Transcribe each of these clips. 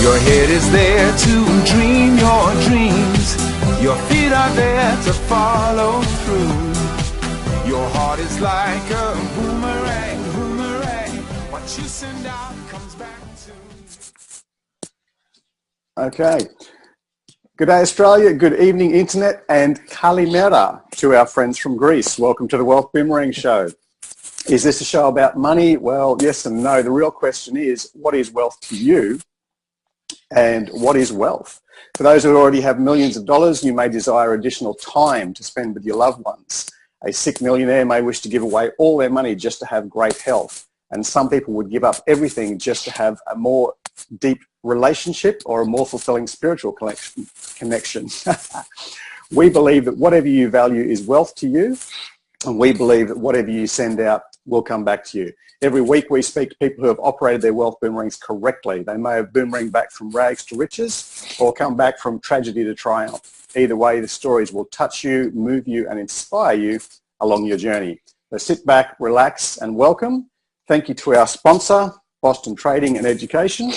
Your head is there to dream your dreams. Your feet are there to follow through. Your heart is like a boomerang, boomerang. What you send out comes back to. Okay. Good day, Australia. Good evening, Internet, and Kalimera to our friends from Greece. Welcome to the Wealth Boomerang Show. Is this a show about money? Well, yes and no. The real question is, what is wealth to you? And what is wealth? For those who already have millions of dollars, you may desire additional time to spend with your loved ones. A sick millionaire may wish to give away all their money just to have great health. And some people would give up everything just to have a more deep relationship or a more fulfilling spiritual connection. We believe that whatever you value is wealth to you, and we believe that whatever you send out will come back to you. Every week we speak to people who have operated their wealth boomerangs correctly. They may have boomeranged back from rags to riches or come back from tragedy to triumph. Either way, the stories will touch you, move you, and inspire you along your journey. So sit back, relax, and welcome. Thank you to our sponsor, Boston Trading and Education,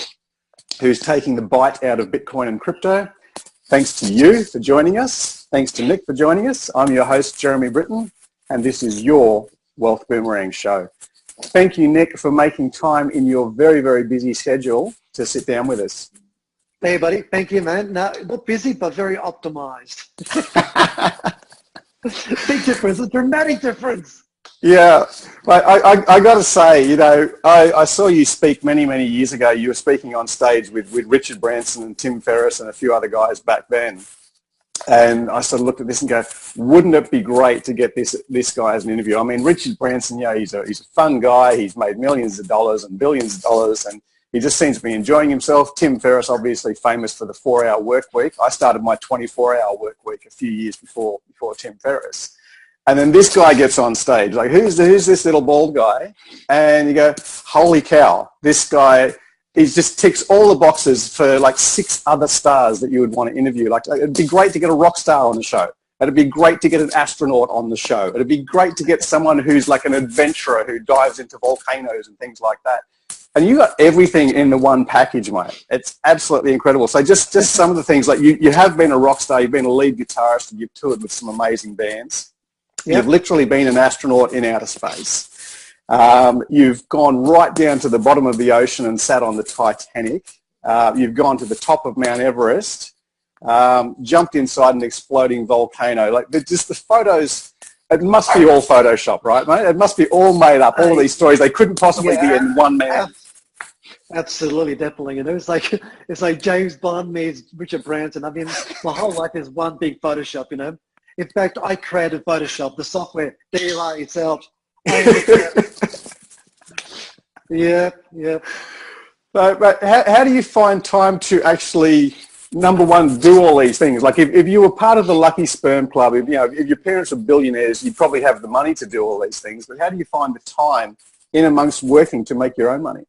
who's taking the bite out of Bitcoin and crypto. Thanks to you for joining us. Thanks to Nick for joining us. I'm your host, Jeremy Britton, and this is your Wealth Boomerang Show. Thank you, Nick, for making time in your very, very busy schedule to sit down with us. Hey, buddy. Thank you, man. No, not busy, but very optimized. Big difference, a dramatic difference. Yeah, I got to say, you know, I saw you speak many, many years ago. You were speaking on stage with Richard Branson and Tim Ferriss and a few other guys back then. And I sort of looked at this and go, wouldn't it be great to get this guy as an interview? I mean, Richard Branson, you know, he's a fun guy. He's made millions of dollars and billions of dollars, and he just seems to be enjoying himself. Tim Ferriss, obviously famous for the 4-hour work week. I started my 24-hour work week a few years before Tim Ferriss. And then this guy gets on stage, like, who's this little bald guy? And you go, holy cow, this guy, he just ticks all the boxes for like 6 other stars that you would want to interview. Like, it'd be great to get a rock star on the show. It'd be great to get an astronaut on the show. It'd be great to get someone who's like an adventurer who dives into volcanoes and things like that. And you got everything in the one package, mate. It's absolutely incredible. So just some of the things, like you have been a rock star, you've been a lead guitarist, and you've toured with some amazing bands. Yep. You've literally been an astronaut in outer space. You've gone right down to the bottom of the ocean and sat on the Titanic. You've gone to the top of Mount Everest, jumped inside an exploding volcano. Like, just the photos, it must be all Photoshop, right, mate? It must be all made up, all of these stories. They couldn't possibly be in one man. Absolutely, definitely. You know, it's like James Bond meets Richard Branson. I mean, my whole life is one big Photoshop, you know. In fact, I created Photoshop, the software. There you are, itself. Yeah. But how do you find time to actually, number one, do all these things? Like, if you were part of the Lucky Sperm Club, if your parents were billionaires, you'd probably have the money to do all these things. But how do you find the time in amongst working to make your own money?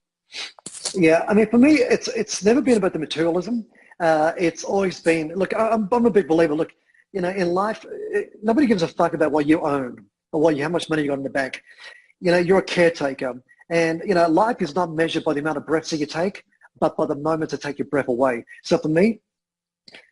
Yeah, I mean, for me, it's never been about the materialism. It's always been, look, I'm a big believer. Look, you know, in life, nobody gives a fuck about what you own or how much money you got in the bank. You know, you're a caretaker. And, you know, life is not measured by the amount of breaths that you take, but by the moment to take your breath away. So for me,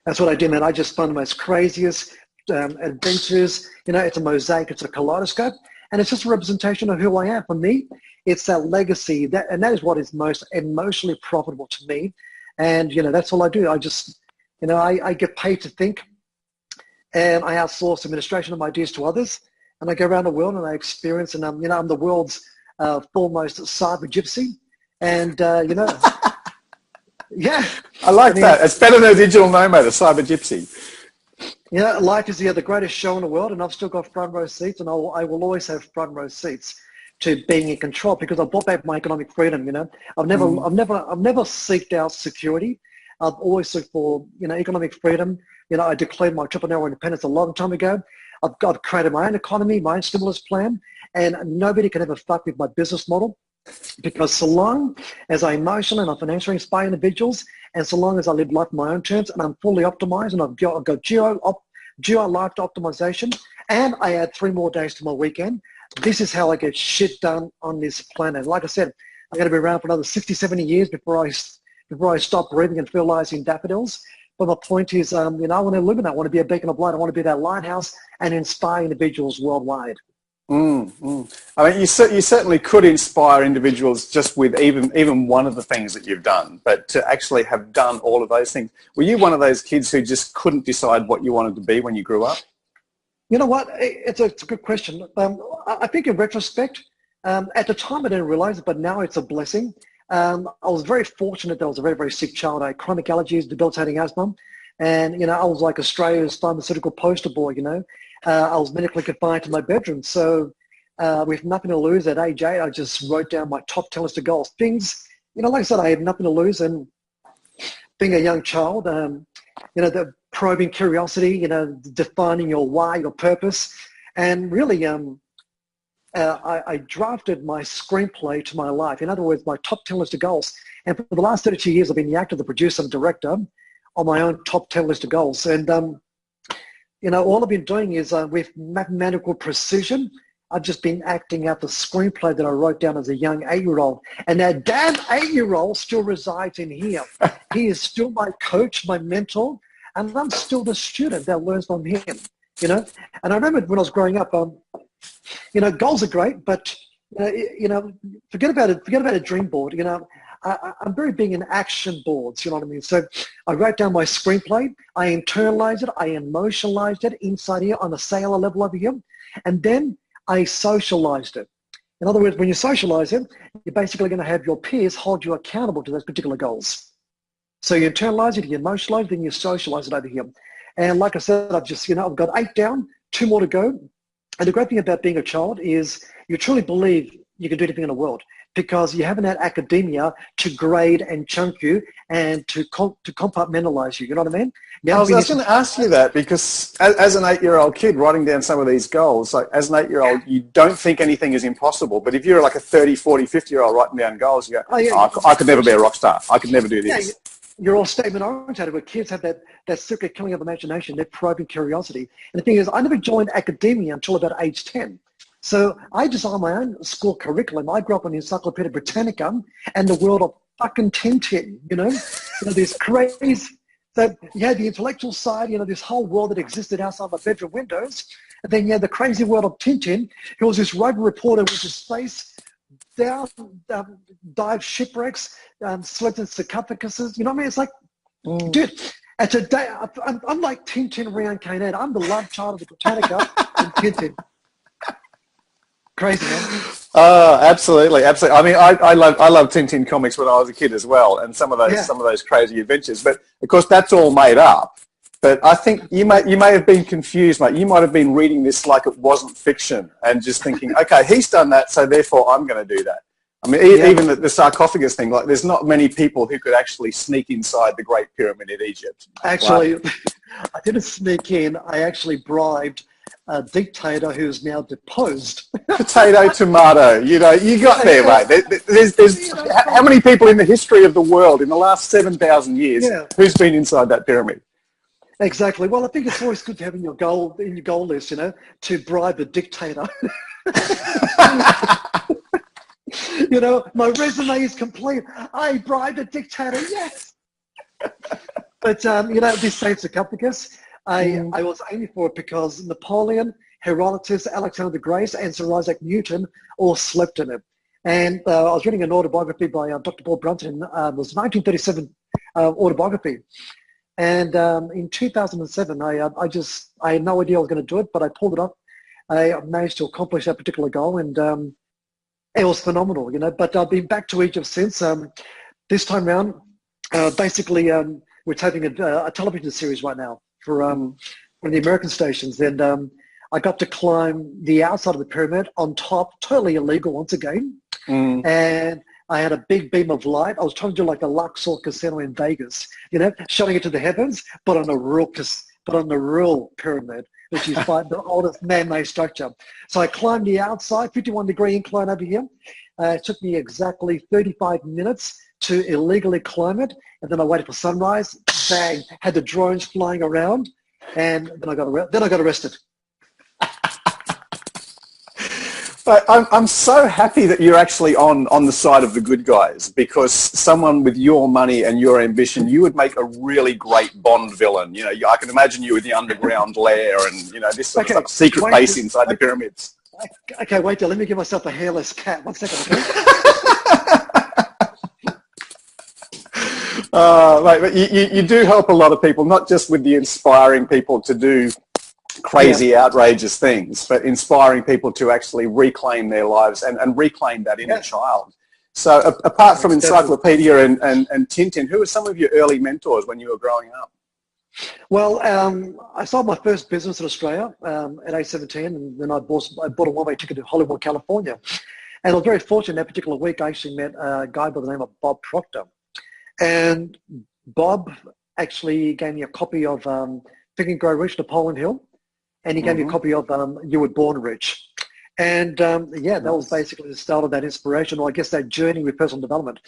that's what I do, man. I just find the most craziest adventures. You know, it's a mosaic, it's a kaleidoscope, and it's just a representation of who I am. For me, it's that legacy, and that is what is most emotionally profitable to me. And, you know, that's all I do. I just, you know, I get paid to think, and I outsource administration of my ideas to others. And I go around the world and I experience, and you know, I'm the world's foremost cyber gypsy. And, you know, yeah. I like that. It's better than a digital nomad, a cyber gypsy. You know, life is the greatest show in the world, and I've still got front row seats, and I will always have front row seats to being in control, because I bought back my economic freedom. You know, I've never seeked out security. I've always looked for, you know, economic freedom. You know, I declared my entrepreneurial independence a long time ago. I've created my own economy, my own stimulus plan, and nobody can ever fuck with my business model, because so long as I emotionally and I financially inspire individuals, and so long as I live life on my own terms, and I'm fully optimized, and I've got geo life optimization, and I add 3 more days to my weekend, this is how I get shit done on this planet. Like I said, I'm going to be around for another 60, 70 years before I before I stop breathing and fertilizing daffodils. But my point is, I want to illuminate. I want to be a beacon of light. I want to be that lighthouse and inspire individuals worldwide. I mean, you certainly could inspire individuals just with even one of the things that you've done, but to actually have done all of those things. Were you one of those kids who just couldn't decide what you wanted to be when you grew up? You know what? It's a good question. I think in retrospect, at the time I didn't realize it, but now it's a blessing. I was very fortunate that I was a very, very sick child. I had chronic allergies, debilitating asthma. And, I was like Australia's pharmaceutical poster boy, I was medically confined to my bedroom. So with nothing to lose at age 8, I just wrote down my top 10 list of goals. Things, like I said, I had nothing to lose. And being a young child, the probing curiosity, defining your why, your purpose. And really, I drafted my screenplay to my life. In other words, my top 10 list of goals. And for the last 32 years, I've been the actor, the producer, and director on my own top 10 list of goals. And, all I've been doing is with mathematical precision, I've just been acting out the screenplay that I wrote down as a young 8-year-old. And that damn 8-year-old still resides in here. He is still my coach, my mentor, and I'm still the student that learns from him, And I remember when I was growing up, goals are great, but, forget about a dream board. I'm very big in action boards, you know what I mean? So I wrote down my screenplay, I internalized it, I emotionalized it inside here on a cellular level over here, and then I socialized it. In other words, when you socialize it, you're basically going to have your peers hold you accountable to those particular goals. So you internalize it, you emotionalize it, then you socialize it over here. And like I said, I've got 8 down, 2 more to go. And the great thing about being a child is you truly believe you can do anything in the world because you haven't had academia to grade and chunk you and to compartmentalize you. You know what I mean? I was going to ask you that because as an 8-year-old kid writing down some of these goals, like as an 8-year-old, you don't think anything is impossible. But if you're like a 30, 40, 50-year-old writing down goals, you go, I could never be a rock star. I could never do this. Yeah, you're all statement oriented where kids have that secret killing of imagination, that probing curiosity. And the thing is, I never joined academia until about age 10. So I designed my own school curriculum. I grew up on the Encyclopedia Britannica and the world of fucking Tintin, these crazy, so you had the intellectual side, this whole world that existed outside my bedroom windows. And then you had the crazy world of Tintin. He was this roving reporter with his face down, dive shipwrecks, slept in sarcophaguses. You know what I mean? It's like, dude, and today, I'm like Tintin reincarnated. I'm the love child of the Britannica and Tintin. Crazy, man. Oh, absolutely. I mean, I love Tintin comics when I was a kid as well, and some of those crazy adventures. But of course, that's all made up. But I think you may have been confused, mate. You might have been reading this like it wasn't fiction and just thinking, okay, he's done that, so therefore I'm going to do that. I mean, even the sarcophagus thing, like there's not many people who could actually sneak inside the Great Pyramid in Egypt. Actually, I didn't sneak in. I actually bribed a dictator who's now deposed. Potato, tomato, you got there, mate. There's how many people in the history of the world in the last 7,000 years who's been inside that pyramid? Exactly. Well, I think it's always good to have in your goal list, to bribe a dictator. My resume is complete. I bribed a dictator, yes. But, this saves sarcophagus. I was aiming for it because Napoleon, Herodotus, Alexander the Great, and Sir Isaac Newton all slept in it. And I was reading an autobiography by Dr. Paul Brunton. It was 1937 autobiography. And in 2007, I had no idea I was going to do it, but I pulled it up. I managed to accomplish that particular goal, and it was phenomenal, But I've been back to Egypt since. This time around, basically, we're taping a television series right now for one of the American stations. And I got to climb the outside of the pyramid on top, totally illegal once again. And I had a big beam of light. I was trying to do like the Luxor Casino in Vegas, showing it to the heavens, but on a real pyramid, which is the oldest man-made structure. So I climbed the outside, 51-degree incline over here. It took me exactly 35 minutes to illegally climb it, and then I waited for sunrise. Bang! Had the drones flying around, and then I got arrested. But I'm so happy that you're actually on the side of the good guys, because someone with your money and your ambition, you would make a really great Bond villain. You know, I can imagine you with the underground lair and, you know, this sort of stuff, secret base inside the pyramids. Okay, wait till let me give myself a hairless cat. 1 second, okay? Mate, but you do help a lot of people, not just with the inspiring people to do crazy, outrageous things, but inspiring people to actually reclaim their lives and reclaim that inner child. So apart from Encyclopedia and Tintin, who were some of your early mentors when you were growing up? Well, I started my first business in Australia at age 17, and then I bought a one-way ticket to Hollywood, California. And I was very fortunate that particular week. I actually met a guy by the name of Bob Proctor. And Bob actually gave me a copy of Think and Grow Rich, Napoleon Hill. And he gave me a copy of You Were Born Rich. And yeah, that was basically the start of that inspiration, or I guess that journey with personal development.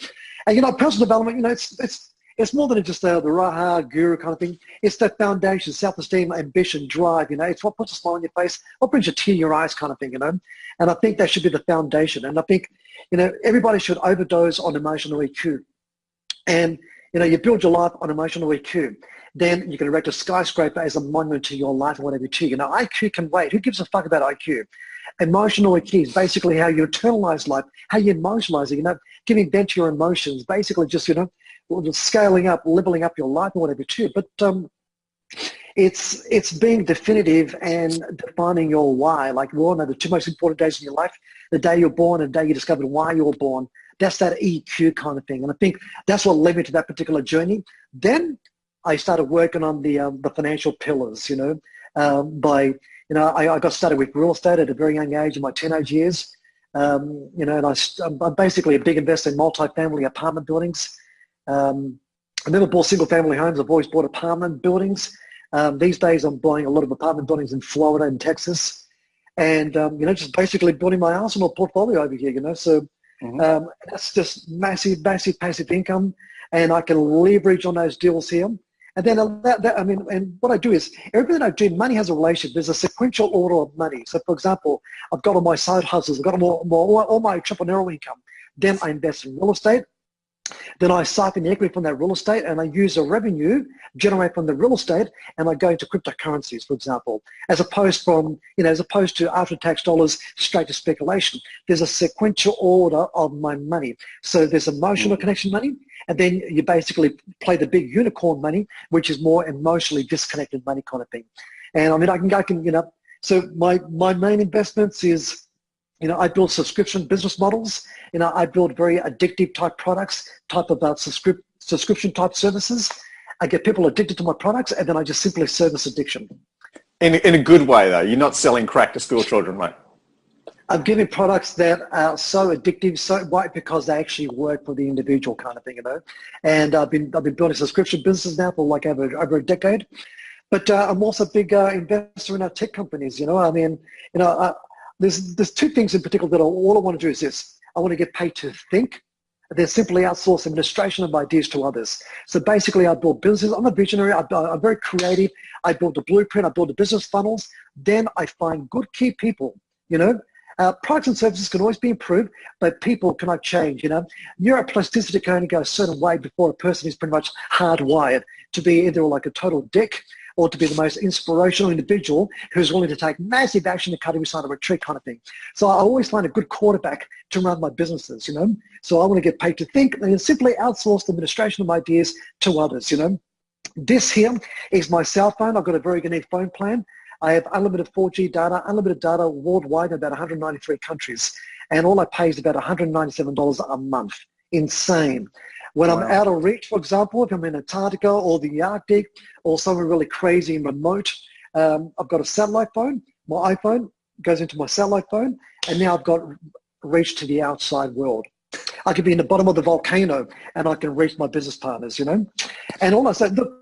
And, you know, personal development, you know, it's more than just the raha guru kind of thing. It's the foundation, self-esteem, ambition, drive, you know. It's what puts a smile on your face, what brings a tear in your eyes kind of thing, you know. And I think that should be the foundation. And I think, you know, everybody should overdose on emotional EQ. And, you know, you build your life on emotional EQ. Then you can erect a skyscraper as a monument to your life and whatever you achieve. You know, IQ can wait. Who gives a fuck about IQ? Emotional EQ is basically how you internalize life, how you emotionalize it, you know, giving vent to your emotions, basically just, you know, just scaling up, leveling up your life and whatever you achieve. But it's being definitive and defining your why. Like we all know the two most important days in your life, the day you're born and the day you discovered why you were born. That's that EQ kind of thing. And I think that's what led me to that particular journey. Then I started working on the financial pillars, you know, I got started with real estate at a very young age in my teenage years, you know, and I'm basically a big investor in multi-family apartment buildings. I never bought single family homes. I've always bought apartment buildings. These days I'm buying a lot of apartment buildings in Florida and Texas, and, you know, just basically building my arsenal portfolio over here, you know, so that's just massive passive income, and I can leverage on those deals here. And then I mean, and what I do is everything I do, money has a relationship. There's a sequential order of money. So, for example, I've got all my side hustles, I've got all my entrepreneurial income. Then I invest in real estate. Then I siphon the equity from that real estate, and I use the revenue generated from the real estate, and I go into cryptocurrencies, for example, as opposed to after-tax dollars straight to speculation. There's a sequential order of my money. So there's emotional connection money, and then you basically play the big unicorn money, which is more emotionally disconnected money kind of thing. And I mean, I can, you know, so my main investments is, you know, I build subscription business models. You know, I build very addictive type products, type of subscription type services. I get people addicted to my products, and then I just simply service addiction. In a good way, though. You're not selling crack to school children, mate. I'm giving products that are so addictive, so white, because they actually work for the individual kind of thing, you know. And I've been building subscription businesses now for like over a decade. But I'm also a big investor in our tech companies, you know. I mean, you know, there's two things in particular that all I want to do is this. I want to get paid to think, and then simply outsource administration of ideas to others. So basically I build businesses. I'm a visionary. I'm very creative. I build the blueprint. I build the business funnels. Then I find good key people, you know. Products and services can always be improved, but people cannot change, you know. Neuroplasticity can only go a certain way before a person is pretty much hardwired to be either like a total dick or to be the most inspirational individual who's willing to take massive action to cut every side of a tree kind of thing. So I always find a good quarterback to run my businesses, you know. So I want to get paid to think and then simply outsource the administration of ideas to others, you know. This here is my cell phone. I've got a very unique phone plan. I have unlimited 4G data, unlimited data worldwide in about 193 countries. And all I pay is about $197 a month. Insane. When I'm out of reach, for example, if I'm in Antarctica or the Arctic or somewhere really crazy and remote, I've got a satellite phone. My iPhone goes into my satellite phone, and now I've got reach to the outside world. I could be in the bottom of the volcano and I can reach my business partners, you know. And also, look,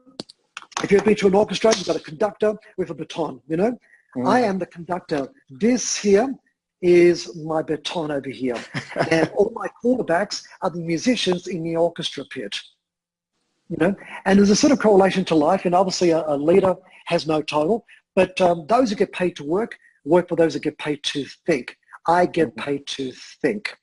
if you've been to an orchestra, you've got a conductor with a baton, you know. I am the conductor. This here is my baton over here. And all my quarterbacks are the musicians in the orchestra pit, you know. And there's a sort of correlation to life, and obviously a leader has no title, but those who get paid to work for those that get paid to think. I get paid to think.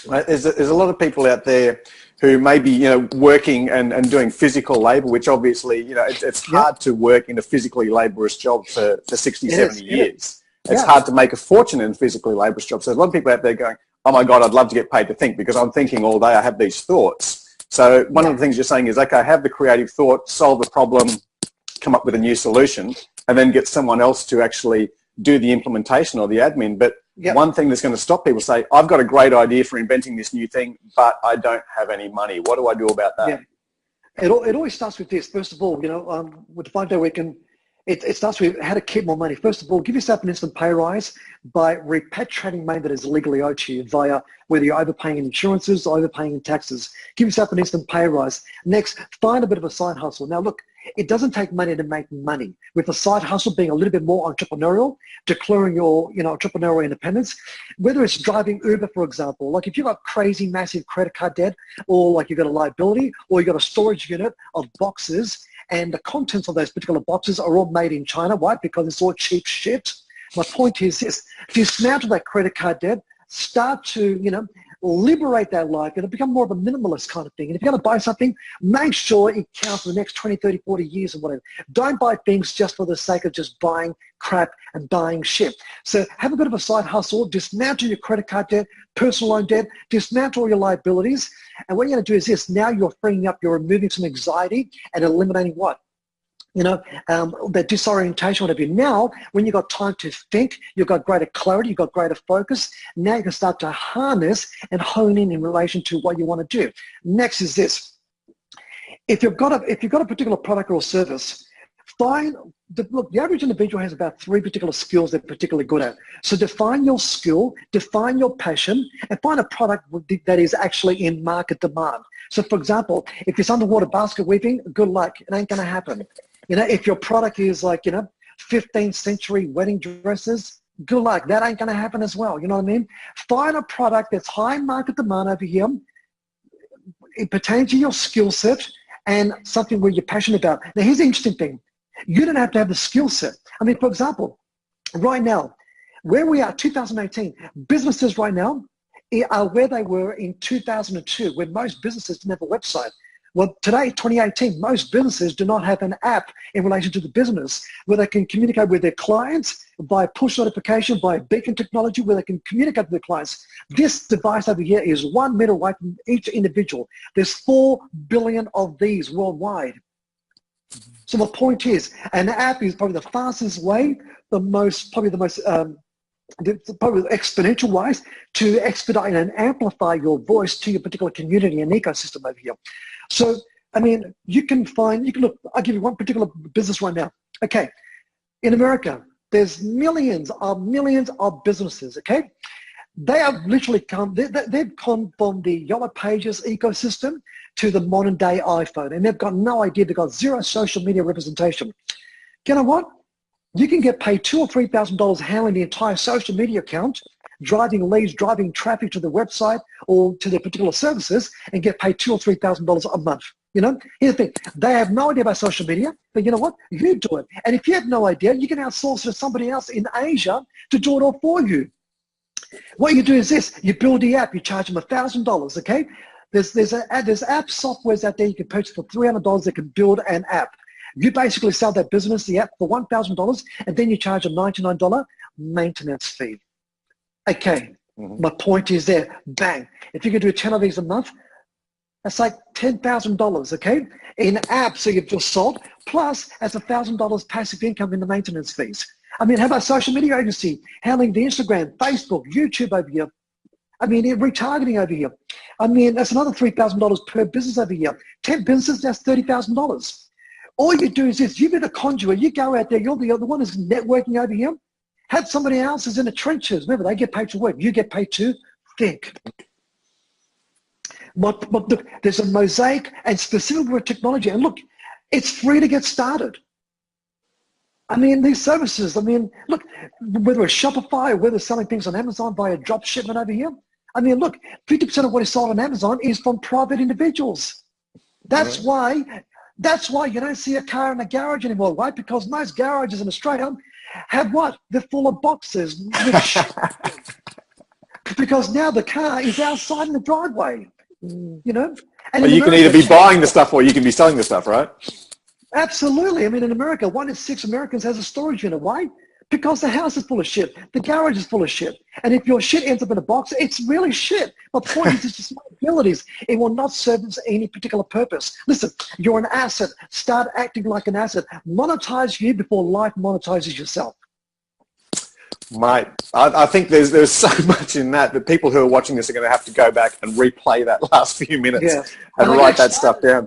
Right. There's a lot of people out there who may be, working and doing physical labor, which obviously, it's hard to work in a physically laborious job for 60, 70 years. It's hard to make a fortune in a physically laborious job. So there's a lot of people out there going, oh my God, I'd love to get paid to think because I'm thinking all day, I have these thoughts. So one of the things you're saying is, okay, have the creative thought, solve a problem, come up with a new solution, and then get someone else to actually do the implementation or the admin. But one thing that's going to stop people say, I've got a great idea for inventing this new thing, but I don't have any money. What do I do about that? Yeah. It always starts with this. First of all, with the 5-day weekend, it starts with how to keep more money. First of all, give yourself an instant pay rise by repatriating money that is legally owed to you via whether you're overpaying in insurances or overpaying in taxes. Give yourself an instant pay rise. Next, find a bit of a side hustle. Now, look, it doesn't take money to make money. With the side hustle being a little bit more entrepreneurial, declaring your entrepreneurial independence, whether it's driving Uber, for example, like if you've got crazy, massive credit card debt, or like you've got a liability, or you've got a storage unit of boxes, and the contents of those particular boxes are all made in China, right? Because it's all cheap shit. My point is this: if you dismantle that credit card debt, start to, liberate that life, it'll become more of a minimalist kind of thing. And if you're going to buy something, make sure it counts for the next 20, 30, 40 years or whatever. Don't buy things just for the sake of just buying crap and buying shit. So have a bit of a side hustle, dismantle your credit card debt, personal loan debt, dismantle your liabilities. And what you're going to do is this: now you're freeing up, you're removing some anxiety and eliminating what? That disorientation, whatever. Now, when you've got time to think, you've got greater clarity, you've got greater focus, now you can start to harness and hone in relation to what you want to do. Next is this: if you've got a particular product or service, look, the average individual has about 3 particular skills they're particularly good at. So define your skill, define your passion, and find a product that is actually in market demand. So for example, if it's underwater basket weaving, good luck, it ain't gonna happen. If your product is like, 15th century wedding dresses, good luck, that ain't gonna happen as well, you know what I mean? Find a product that's high market demand over here, it pertains to your skill set, and something where you're passionate about. Now here's the interesting thing: you don't have to have the skill set. I mean, for example, right now, where we are, 2018, businesses right now are where they were in 2002, when most businesses didn't have a website. Well, today, 2018, most businesses do not have an app in relation to the business where they can communicate with their clients by push notification, by beacon technology, where they can communicate with their clients. This device over here is 1 meter away from each individual. There's 4 billion of these worldwide. So the point is, an app is probably the fastest way, probably exponential wise, to expedite and amplify your voice to your particular community and ecosystem over here. So, I mean, you can look, I'll give you one particular business right now. Okay, in America, there's millions of businesses, okay? They have literally they've come from the Yellow Pages ecosystem to the modern day iPhone, and they've got no idea, they've got zero social media representation. You know what? You can get paid $2,000 or $3,000 handling the entire social media account, driving leads, driving traffic to the website or to their particular services, and get paid $2,000 or $3,000 a month. Here's the thing: they have no idea about social media, but you know what? You do it. And if you have no idea, you can outsource it to somebody else in Asia to do it all for you. What you do is this: you build the app, you charge them $1,000. Okay, there's app softwares out there you can purchase for $300 that can build an app. You basically sell that business the app for $1,000, and then you charge a $99 maintenance fee. Okay, My point is there, bang. If you can do 10 of these a month, that's like $10,000, okay? In apps, so you've just sold, plus as $1,000 passive income in the maintenance fees. I mean, how about social media agency, handling the Instagram, Facebook, YouTube over here? I mean, retargeting over here. I mean, that's another $3,000 per business over here. 10 businesses, that's $30,000. All you do is this: you be the conduit. You go out there, you're the other one who's networking over here. Have somebody else who's in the trenches. Remember, they get paid to work. You get paid to think. But look, there's a mosaic and specific with technology. And look, it's free to get started. I mean, these services, I mean, look, whether it's Shopify or whether it's selling things on Amazon via drop shipment over here. I mean, look, 50% of what is sold on Amazon is from private individuals. That's why you don't see a car in a garage anymore, right? Because most garages in Australia have what? They're full of boxes with shit. Because now the car is outside in the driveway, you know? And well, you can either be buying the stuff or you can be selling the stuff, right? Absolutely. I mean, in America, 1 in 6 Americans has a storage unit. Why? Because the house is full of shit. The garage is full of shit. And if your shit ends up in a box, it's really shit. My point is, it's just my abilities. It will not serve any particular purpose. Listen, you're an asset. Start acting like an asset. Monetize you before life monetizes yourself. Mate, I think there's so much in that people who are watching this are going to have to go back and replay that last few minutes and write that stuff down.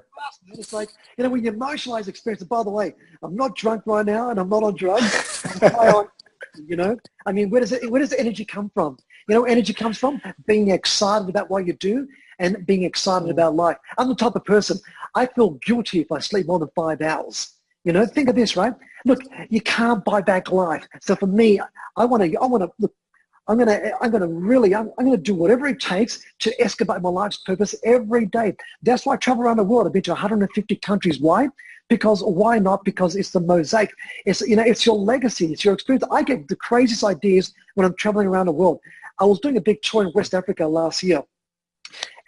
It's like, you know, when you emotionalize experience, and by the way, I'm not drunk right now and I'm not on drugs. You know, I mean, where does the energy come from? You know, where energy comes from being excited about what you do and being excited about life. I'm the type of person, I feel guilty if I sleep more than 5 hours. You know, think of this, right? Look, you can't buy back life. So for me, I'm going to do whatever it takes to excavate my life's purpose every day. That's why I travel around the world. I've been to 150 countries. Why? Because why not? Because it's the mosaic. It's, you know, it's your legacy. It's your experience. I get the craziest ideas when I'm traveling around the world. I was doing a big tour in West Africa last year.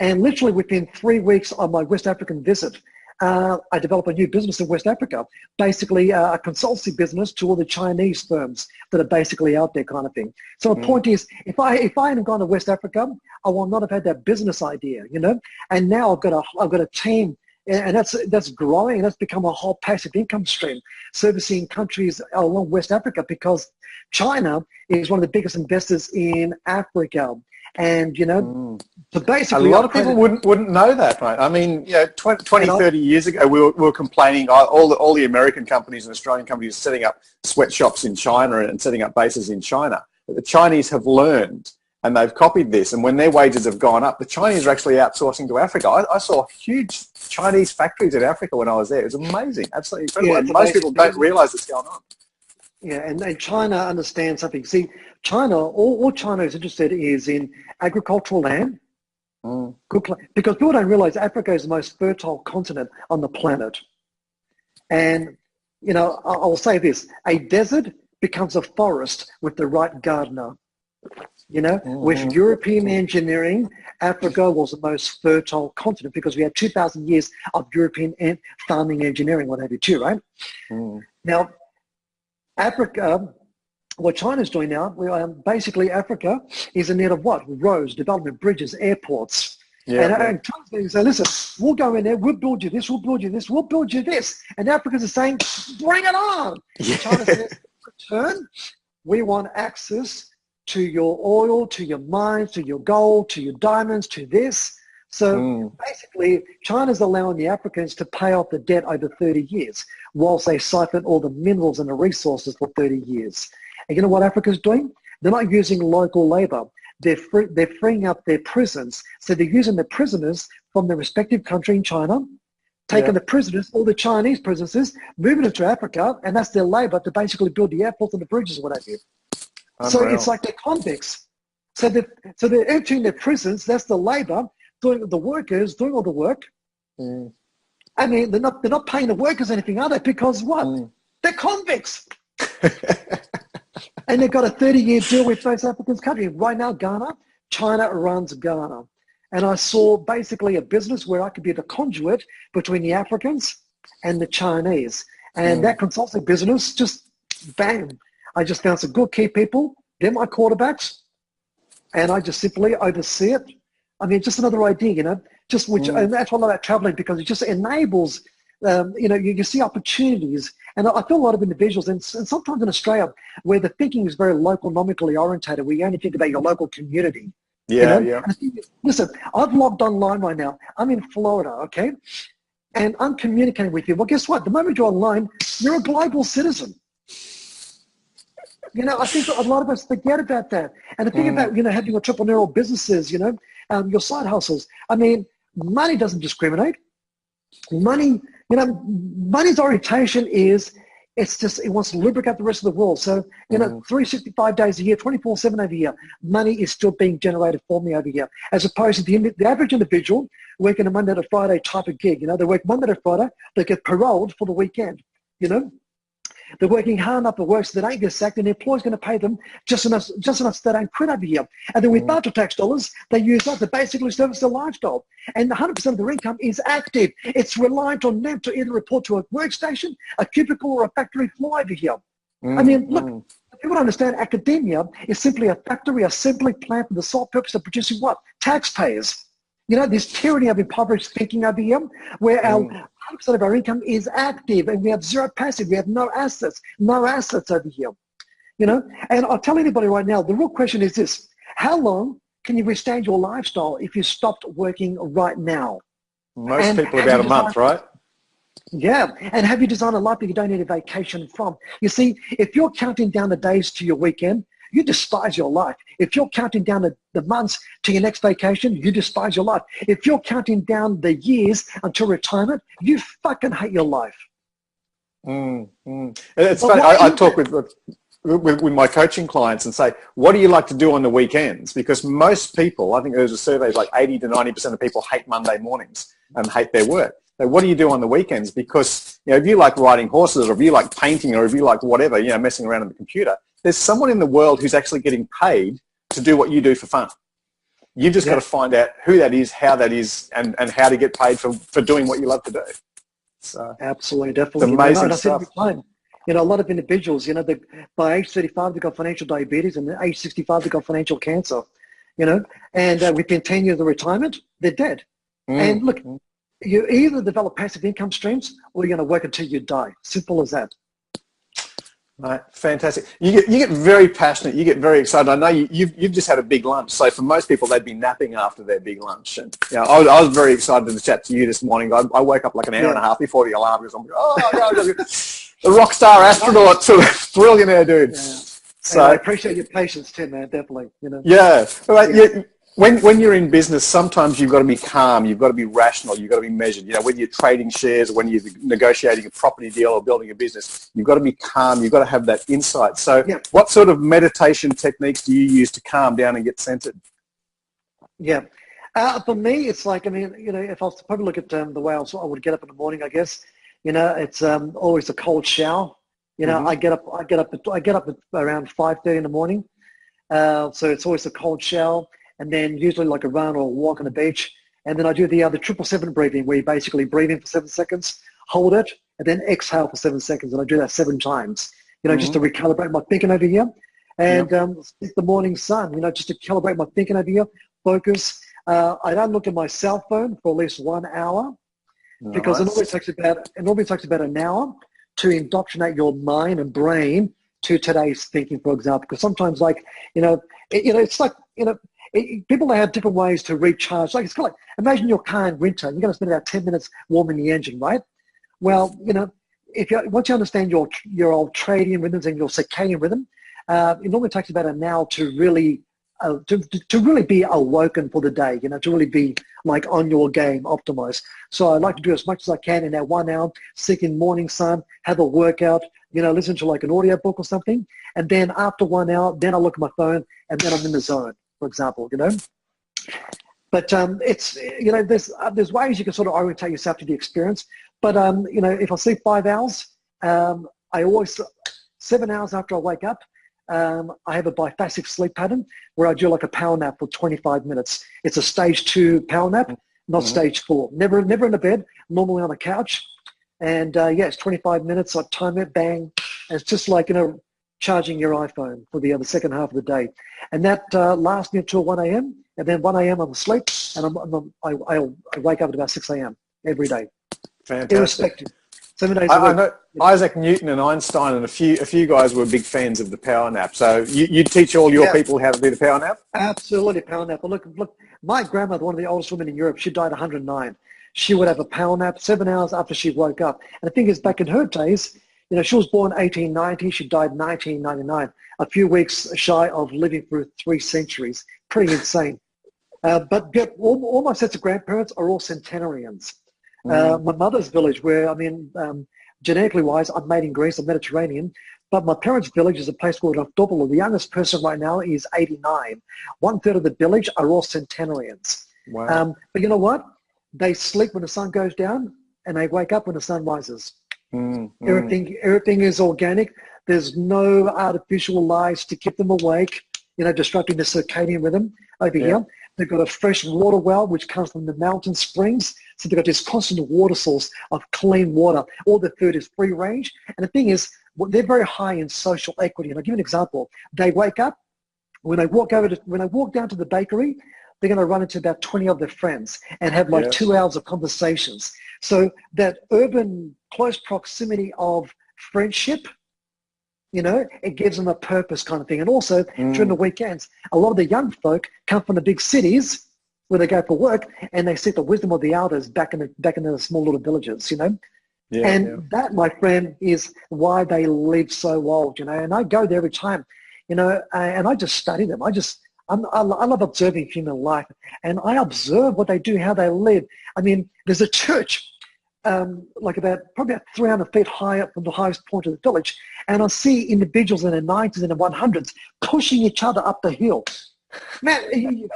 And literally within 3 weeks of my West African visit, I developed a new business in West Africa, basically a consultancy business to all the Chinese firms that are basically out there kind of thing. So the point is, if I hadn't gone to West Africa, I would not have had that business idea, you know. And now I've got a team, and that's growing. That's become a whole passive income stream, servicing countries along West Africa, because China is one of the biggest investors in Africa. And, you know, so basically... A lot of people wouldn't know that, right? I mean, you know, 20, 30 years ago, we were complaining, all the American companies and Australian companies setting up sweatshops in China and setting up bases in China. But the Chinese have learned and they've copied this. And when their wages have gone up, the Chinese are actually outsourcing to Africa. I saw huge Chinese factories in Africa when I was there. It was amazing, absolutely incredible. Most people don't realise it's going on. Yeah, and China understands something. See, China, all China is interested is in agricultural land. Because people don't realize Africa is the most fertile continent on the planet. And, you know, I'll say this, a desert becomes a forest with the right gardener. You know, with European engineering, Africa was the most fertile continent because we had 2,000 years of European farming engineering, what have you too, right? Now, Africa, what China's doing now, basically Africa is in need of what? Roads, development, bridges, airports. And China's going to say, listen, we'll go in there, we'll build you this, we'll build you this, we'll build you this. And Africans are saying, bring it on. China says, return, we want access to your oil, to your mines, to your gold, to your diamonds, to this. So basically, China's allowing the Africans to pay off the debt over 30 years, whilst they siphon all the minerals and the resources for 30 years. And you know what Africa's doing? They're not using local labor. They're freeing up their prisons. So they're using the prisoners from their respective country in China, taking the prisoners, all the Chinese prisoners, moving them to Africa, and that's their labor to basically build the airports and the bridges and what have you. So it's like they're convicts. So they're emptying their prisons. That's the labor, doing the workers, doing all the work. I mean, they're not paying the workers anything, are they? Because what? They're convicts. And they've got a 30-year deal with West African countries. Right now, Ghana, China runs Ghana. And I saw basically a business where I could be the conduit between the Africans and the Chinese. And that consulting business, just bang. I just found some good key people. They're my quarterbacks. And I just simply oversee it. I mean, just another idea, you know, just which, and that's why I love about traveling, because it just enables, you know, you see opportunities. And I feel a lot of individuals, and sometimes in Australia, where the thinking is very local-nomically orientated, where you only think about your local community. Listen, I've logged online right now. I'm in Florida, okay? And I'm communicating with you. Well, guess what? The moment you're online, you're a global citizen. You know, I think a lot of us forget about that. And the thing about, you know, having entrepreneurial businesses, you know, your side hustles. I mean, money doesn't discriminate. Money, you know, money's orientation is, it wants to lubricate the rest of the world. So, you know, 365 days a year, 24/7 over here, money is still being generated for me over here, as opposed to the average individual working a Monday to Friday type of gig. You know, they work Monday to Friday, they get paroled for the weekend, you know. They're working hard enough at work so they don't get sacked, and the employer's going to pay them just enough so they don't quit over here. And then with after tax dollars, they use that to basically service their lifestyle. And 100% of their income is active. It's reliant on them to either report to a workstation, a cubicle, or a factory floor over here. I mean, look, people understand academia is simply a factory, assembly plant for the sole purpose of producing what? Taxpayers. You know, this tyranny of impoverished thinking over here, where our 100% of our income is active and we have zero passive, we have no assets over here. You know, and I'll tell anybody right now, the real question is this: how long can you withstand your lifestyle if you stopped working right now? Most people about a month, right? Yeah, and have you designed a life that you don't need a vacation from? You see, if you're counting down the days to your weekend, you despise your life. If you're counting down the months to your next vacation, you despise your life. If you're counting down the years until retirement, you fucking hate your life. It's funny, I talk with my coaching clients and say, what do you like to do on the weekends? Because most people, I think there's a survey, like 80 to 90% of people hate Monday mornings and hate their work. So what do you do on the weekends? Because, you know, if you like riding horses, or if you like painting, or if you like whatever, you know, messing around on the computer, there's someone in the world who's actually getting paid to do what you do for fun. You've just got to find out who that is, how that is, and how to get paid for doing what you love to do. So absolutely, definitely. It's amazing stuff. You know, a lot of individuals, you know, by age 35, they've got financial diabetes, and at age 65, they've got financial cancer, you know, and within 10 years of retirement, they're dead. And look, you either develop passive income streams or you're going to work until you die. Simple as that. Right, fantastic. You get very passionate. You get very excited. I know you've just had a big lunch. So for most people, they'd be napping after their big lunch. And you know, I was very excited to chat to you this morning. I woke up like an hour and a half before the alarm because I'm like, oh, the rock star astronaut, sort of billionaire dude. Yeah. So and I appreciate your patience, Tim, man. Definitely. You know. Yeah. Right. When you're in business, sometimes you've got to be calm, you've got to be rational, you've got to be measured. You know, when you're trading shares, or when you're negotiating a property deal or building a business, you've got to be calm, you've got to have that insight. So what sort of meditation techniques do you use to calm down and get centered? Yeah. For me, it's like, I mean, you know, if I was to probably look at the way I would get up in the morning, I guess, you know, it's always a cold shower. You know, I get up at around 5:30 in the morning. So it's always a cold shower. And then usually like a run or a walk on the beach. And then I do the 777 breathing, where you basically breathe in for 7 seconds, hold it, and then exhale for 7 seconds. And I do that 7 times, you know, just to recalibrate my thinking over here. And the morning sun, you know, just to calibrate my thinking over here, focus. I don't look at my cell phone for at least 1 hour, because it normally takes about an hour to indoctrinate your mind and brain to today's thinking, for example. Because sometimes, like, it's like, people have different ways to recharge. Like, it's kind of like, imagine your car in winter. You're going to spend about 10 minutes warming the engine, right? Well, you know, once you understand your ultradian rhythms and your circadian rhythm, it normally takes about an hour to really to really be awoken for the day. You know, to really be like on your game, optimized. So I like to do as much as I can in that 1 hour, sit in morning sun, have a workout. You know, listen to like an audio book or something, and then after 1 hour, then I look at my phone, and then I'm in the zone, for example, you know. But it's, you know, there's ways you can sort of orientate yourself to the experience. But you know, if I sleep 5 hours, I always 7 hours after I wake up, I have a biphasic sleep pattern where I do like a power nap for 25 minutes. It's a stage 2 power nap, not stage 4. Never in the bed, normally on a couch. And it's 25 minutes. I time it, bang. And it's just like, you know, charging your iPhone for the second half of the day. And that lasts me until 1 a.m. And then 1 a.m. I'm asleep, and I wake up at about 6 a.m. every day. Fantastic. Irrespective. 7 days a week. I know Isaac Newton and Einstein and a few guys were big fans of the power nap. So you teach all your people how to do the power nap? Absolutely, power nap. But look, my grandmother, one of the oldest women in Europe, she died 109. She would have a power nap 7 hours after she woke up. And the thing is, back in her days, you know, she was born 1890, she died 1999, a few weeks shy of living through 3 centuries. Pretty insane. But all my sets of grandparents are all centenarians. My mother's village, where, I mean, genetically wise, I'm made in Greece, I'm Mediterranean, but my parents' village is a place called Avdopolo. The youngest person right now is 89. 1/3 of the village are all centenarians. Wow. But you know what? They sleep when the sun goes down, and they wake up when the sun rises. Everything is organic. There's no artificial lights to keep them awake, disrupting the circadian rhythm over here. They've got a fresh water well, which comes from the mountain springs. So they've got this constant water source of clean water. All the food is free range. And the thing is, they're very high in social equity. And I'll give you an example. They wake up, when I walk down to the bakery, they're going to run into about 20 of their friends and have like 2 hours of conversations. So that urban close proximity of friendship, it gives them a purpose kind of thing. And also during the weekends, a lot of the young folk come from the big cities where they go for work, and they seek the wisdom of the elders back in the small little villages, that, my friend, is why they live so old, And I go there every time, and I just study them. I love observing human life, and I observe what they do, how they live. I mean, there's a church probably about 300 feet high up from the highest point of the village, and I see individuals in their 90s and their 100s pushing each other up the hill. Man,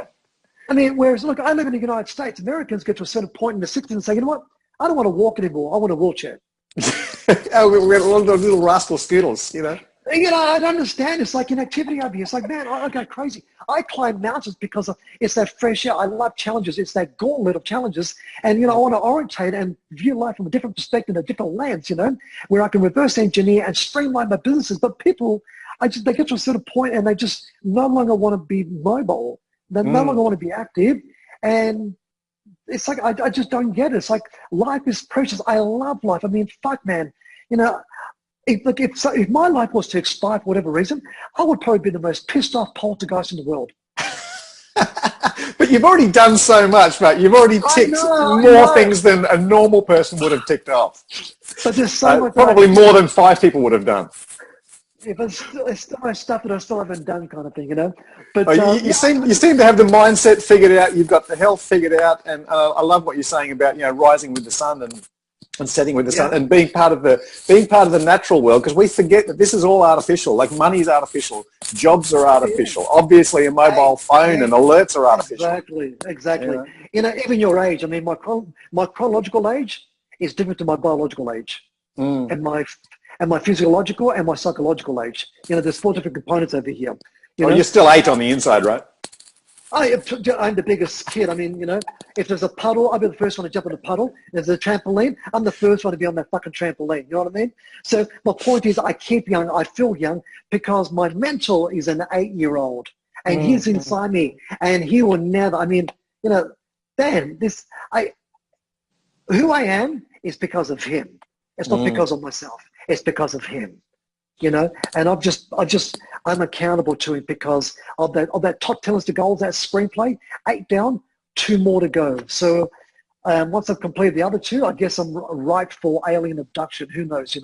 whereas, look, I live in the United States. Americans get to a certain point in the 60s and say, you know what? I don't want to walk anymore. I want a wheelchair. We're all those little rascal scooters, I don't understand. It's like inactivity over here. It's like, man, I go crazy. I climb mountains because it's that fresh air. I love challenges. It's that gauntlet of challenges. And, I want to orientate and view life from a different perspective, a different lens, where I can reverse engineer and streamline my businesses. But people, they get to a certain point and they just no longer want to be mobile. They no longer want to be active. And it's like, I just don't get it. It's like, life is precious. I love life. I mean, fuck, man. If my life was to expire for whatever reason, I would probably be the most pissed off poltergeist in the world. But you've already done so much, mate. You've already ticked more things than a normal person would have ticked off. But there's so much. Probably more than 5 people would have done. Yeah, but it's still my stuff that I still haven't done, kind of thing, But you seem to have the mindset figured out. You've got the health figured out, and I love what you're saying about rising with the sun and setting with the sun and being part of the natural world, because we forget that this is all artificial. Like, money's artificial, jobs are artificial. Obviously, a mobile phone and alerts are artificial. Exactly. Even your age. I mean, my chronological age is different to my biological age, and my physiological and my psychological age. There's 4 different components over here. You're still 8 on the inside, right? I'm the biggest kid. I mean, if there's a puddle, I'll be the first one to jump in the puddle. If there's a trampoline, I'm the first one to be on that fucking trampoline. You know what I mean? So my point is, I keep young, I feel young, because my mentor is an 8-year-old, and he's inside me, and he will never, who I am is because of him. It's not because of myself. It's because of him. And I'm accountable to him because of that top 10 list of goals, that screenplay, 8 down, 2 more to go. So once I've completed the other 2, I guess I'm ripe for alien abduction. Who knows,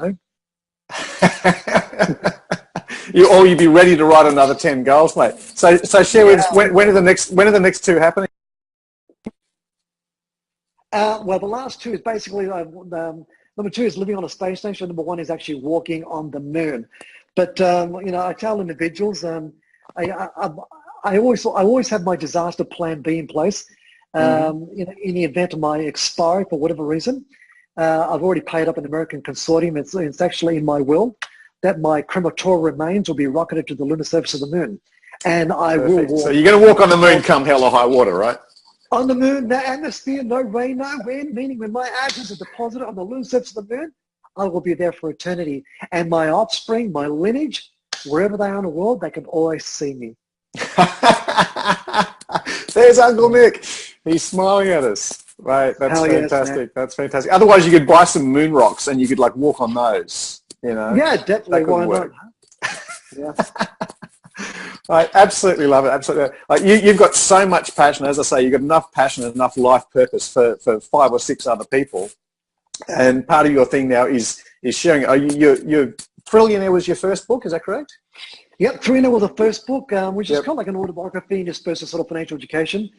You'd be ready to write another 10 goals, mate. So share with us, when are the next 2 happening? Well, the last 2 is basically number 2 is living on a space station. Number 1 is actually walking on the moon. But I tell individuals, I always have my disaster plan B in place. In the event of my expiry for whatever reason, I've already paid up an American consortium. It's actually in my will that my crematorial remains will be rocketed to the lunar surface of the moon, and I will walk. So you're going to walk on the moon come hell or high water, right? On the moon, no atmosphere, no rain, no wind, meaning when my ashes are deposited on the lunar surface of the moon, I will be there for eternity. And my offspring, my lineage, wherever they are in the world, they can always see me. There's Uncle Nick. He's smiling at us. Right, that's fantastic. Yes, that's fantastic. Otherwise, you could buy some moon rocks and you could walk on those. Yeah, definitely. Why not? Yeah. I absolutely love it. Absolutely. You've got so much passion. As I say, you've got enough passion and enough life purpose for 5 or 6 other people. And part of your thing now is sharing. Your Trillionaire was your first book, is that correct? Yep, Trillionaire was the first book, which is kind of like an autobiography in dispersed sort of financial education.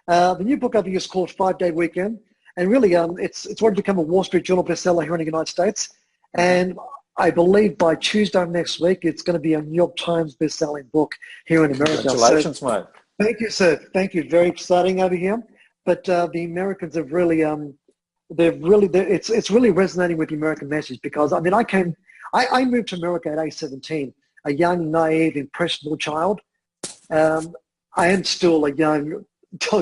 The new book I think is called 5-Day Weekend. And really, it's already become a Wall Street Journal bestseller here in the United States. And I believe by Tuesday of next week, it's going to be a New York Times best-selling book here in America. Congratulations, mate. Thank you, sir. Thank you. Very exciting over here. But the Americans have really it's really resonating with the American message, because I mean, I moved to America at age 17, a young, naive, impressionable child. I am still a young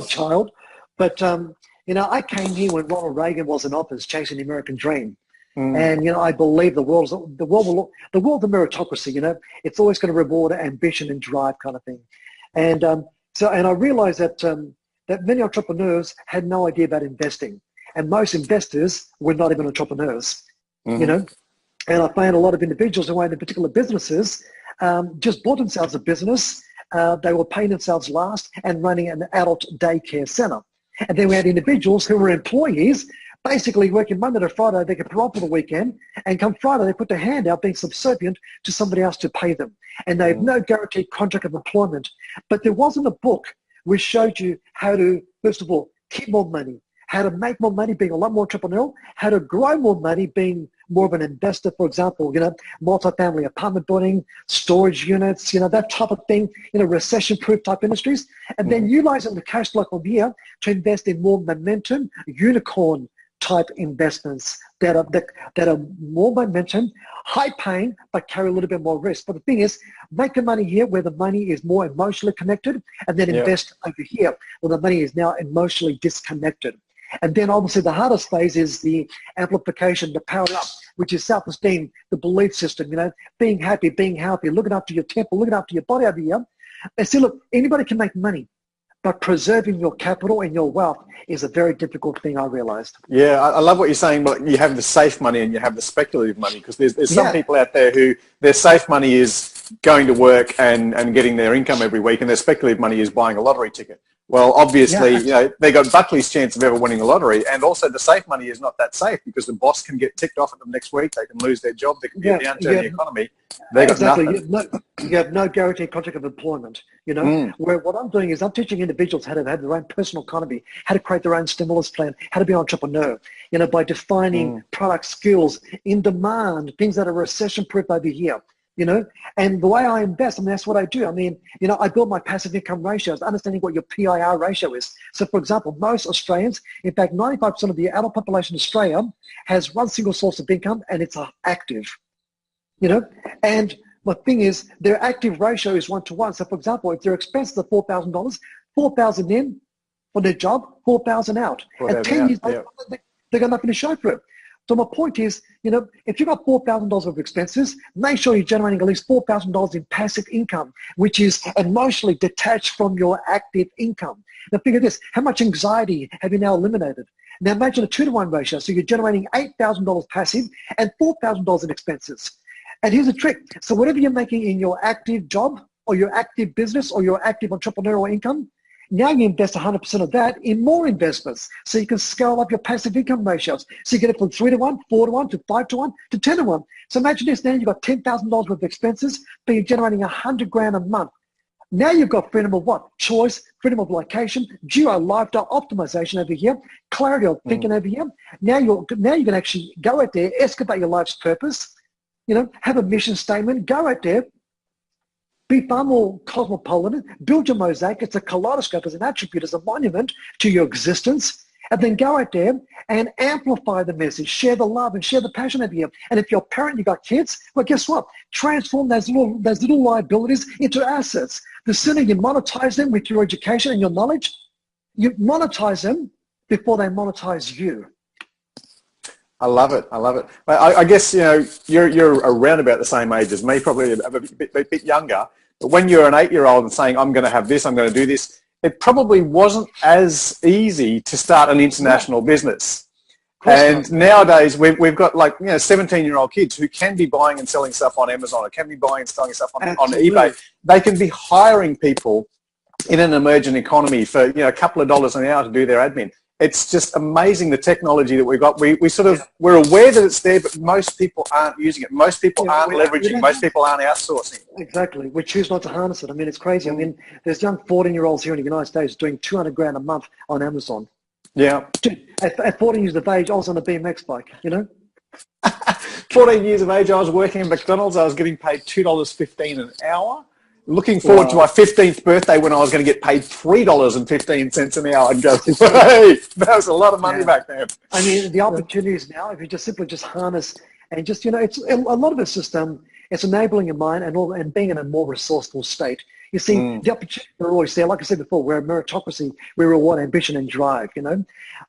child, but you know, I came here when Ronald Reagan was in office, chasing the American dream. And you know, I believe the world's a meritocracy. You know, it's always going to reward ambition and drive, kind of thing. And I realized that that many entrepreneurs had no idea about investing, and most investors were not even entrepreneurs. You know, and I found a lot of individuals who owned in particular businesses just bought themselves a business. They were paying themselves last and running an adult daycare center. And then we had individuals who were employees, basically working Monday to Friday. They could provide for the weekend, and come Friday, they put their hand out, being subservient to somebody else to pay them. And they have no guaranteed contract of employment. But there wasn't a book which showed you how to, first of all, keep more money, how to make more money, being a lot more entrepreneurial, how to grow more money, being more of an investor, for example, you know, multifamily apartment building, storage units, you know, that type of thing, you know, recession-proof type industries. And then utilizing the cash flow from here to invest in more momentum, unicorn type investments that are more momentum, high paying, but carry a little bit more risk. But the thing is, make the money here where the money is more emotionally connected, and then invest over here where the money is now emotionally disconnected. And then obviously the hardest phase is the amplification, the power up, which is self-esteem, the belief system, you know, being happy, being healthy, looking after your temple, looking after your body over here. And see, look, anybody can make money, but preserving your capital and your wealth is a very difficult thing, I realized. Yeah, I love what you're saying, but you have the safe money and you have the speculative money, because there's some people out there who their safe money is going to work and getting their income every week, and their speculative money is buying a lottery ticket. Well, obviously, you know, they got Buckley's chance of ever winning the lottery, and also the safe money is not that safe, because the boss can get ticked off at them next week. They can lose their job. There can be a downturn in the economy. They got nothing. You have no guaranteed contract of employment. You know, where what I'm doing is I'm teaching individuals how to have their own personal economy, how to create their own stimulus plan, how to be an entrepreneur. You know, by defining product skills in demand, things that are recession-proof over here. You know, and the way I invest, I mean, that's what I do. I mean, you know, I build my passive income ratios, understanding what your PIR ratio is. So, for example, most Australians, in fact, 95% of the adult population in Australia has one single source of income, and it's active. You know, and the thing is, their active ratio is 1-to-1. So, for example, if their expenses are $4,000, 4,000 in for their job, 4,000 out. And 10 years later, they got nothing to show for it. So my point is, you know, if you've got $4,000 of expenses, make sure you're generating at least $4,000 in passive income, which is emotionally detached from your active income. Now figure this, how much anxiety have you now eliminated? Now imagine a 2-to-1 ratio. So you're generating $8,000 passive and $4,000 in expenses. And here's a trick. So whatever you're making in your active job or your active business or your active entrepreneurial income, now you invest 100% of that in more investments, so you can scale up your passive income ratios. So you get it from 3-to-1, 4-to-1, to 5-to-1, to 10-to-1. So imagine this, now you've got $10,000 worth of expenses, but you're generating $100,000 a month. Now you've got freedom of what? Choice, freedom of location, geo lifestyle optimization over here, clarity of thinking over here. Now you can actually go out there, excavate your life's purpose, you know, have a mission statement, go out there, be far more cosmopolitan, build your mosaic. It's a kaleidoscope, as an attribute, as a monument to your existence. And then go out there and amplify the message, share the love and share the passion over here. And if you're a parent, you got kids, well, guess what? Transform those little liabilities into assets. The sooner you monetize them with your education and your knowledge, you monetize them before they monetize you. I love it. I love it. I guess, you know, you're around about the same age as me, probably a bit younger. But when you're an 8-year-old and saying, I'm going to have this, I'm going to do this, it probably wasn't as easy to start an international business. And nowadays we've got, like, you know, 17-year-old kids who can be buying and selling stuff on Amazon, or can be buying and selling stuff on eBay. They can be hiring people in an emerging economy for, you know, a couple of dollars an hour to do their admin. It's just amazing, the technology that we've got. We're aware that it's there, but most people aren't using it. Most people aren't leveraging. Most people aren't outsourcing. Exactly. We choose not to harness it. I mean, it's crazy. I mean, there's young 14-year-olds here in the United States doing $200,000 a month on Amazon. Yeah. Dude, at 14 years of age, I was on a BMX bike, you know? 14 years of age, I was working at McDonald's. I was getting paid $2.15 an hour. looking forward to my 15th birthday when I was going to get paid $3.15 an hour and go, hey, that was a lot of money back then. I mean, the opportunities now, if you just simply just harness and just, you know, it's a lot of it's just, it's enabling your mind and being in a more resourceful state. You see, the opportunities are always there. Like I said before, we're a meritocracy. We reward ambition and drive, you know.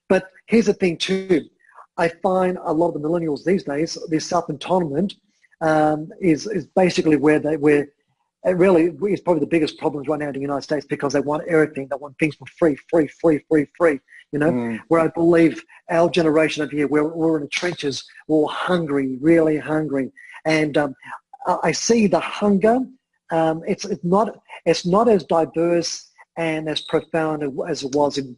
But here's the thing too. I find a lot of the millennials these days, their self-entitlement is basically where it really is probably the biggest problems right now in the United States, because they want everything. They want things for free, you know, where I believe our generation over here, we're in the trenches, we're hungry, really hungry. And I see the hunger. It's not as diverse and as profound as it was in